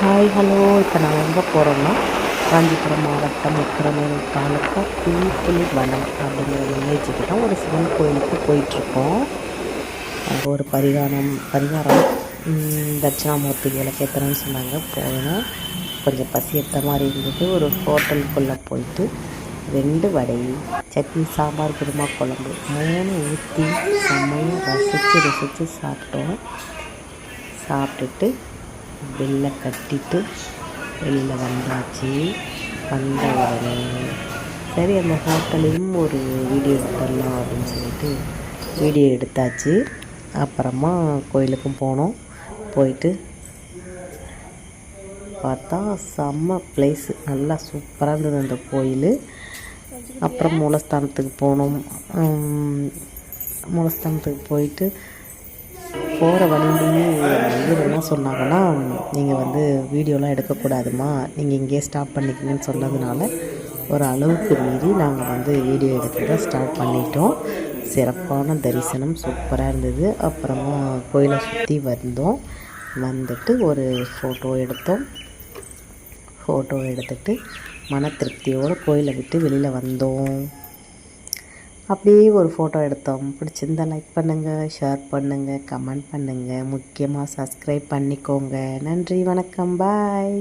Hi hello. இப்போ நாங்கள் எங்கே போகிறோம்னா காஞ்சிபுரம் மாவட்டம் உத்திரமேரூர் தாலுக்கா புலிப்புலிவனம் அப்படிங்கிற வில்லேஜுக்கு தான் ஒரு சிவன் கோயிலுக்கு போயிட்டுருக்கோம். அங்கே ஒரு பரிகாரம் தட்சிணாமூர்த்தி விளக்கேற்றணும்னு சொன்னாங்க. போகணும். கொஞ்சம் பசி எடுத்த மாதிரி இருந்தது. ஒரு ஹோட்டலுக்குள்ளே போயிட்டு 2 வடை, சட்னி, சாம்பார், குருமா குழம்பு 3 ஊற்றி செம்மையாக ரசித்து சாப்பிட்டோம். சாப்பிட்டுட்டு பில்லை கட்டிட்டு வெளியில் வந்தாச்சு. வந்த உடனே சரி அந்த ஹோட்டலையும் ஒரு வீடியோ எடுத்துடலாம் அப்படின்னு சொல்லிட்டு வீடியோ எடுத்தாச்சு. அப்புறமா கோயிலுக்கும் போனோம். போயிட்டு பார்த்தா செம்ம பிளேஸு, நல்லா சூப்பராக இருந்தது அந்த கோயில். அப்புறம் மூலஸ்தானத்துக்கு போனோம். மூலஸ்தானத்துக்கு போயிட்டு போகிற வழியிலேயே என்ன சொன்னாங்கன்னா, நீங்கள் வந்து வீடியோலாம் எடுக்கக்கூடாதுமா, நீங்கள் இங்கேயே ஸ்டாப் பண்ணிக்கணும்னு சொன்னதுனால ஒரு அளவுக்கு மீறி நாங்கள் வந்து வீடியோ எடுக்கிறத ஸ்டார்ட் பண்ணிட்டோம். சிறப்பான தரிசனம் சூப்பராக இருந்தது. அப்புறமா கோயிலை சுற்றி வந்தோம். வந்துட்டு ஒரு ஃபோட்டோ எடுத்துட்டு மன திருப்தியோடு கோயிலை விட்டு வெளியில் வந்தோம். அப்படியே ஒரு ஃபோட்டோ எடுத்தோம். பிடிச்சிருந்தா லைக் பண்ணுங்கள், ஷேர் பண்ணுங்கள், கமெண்ட் பண்ணுங்கள், முக்கியமாக சப்ஸ்கிரைப் பண்ணிக்கோங்க. நன்றி, வணக்கம், பாய்.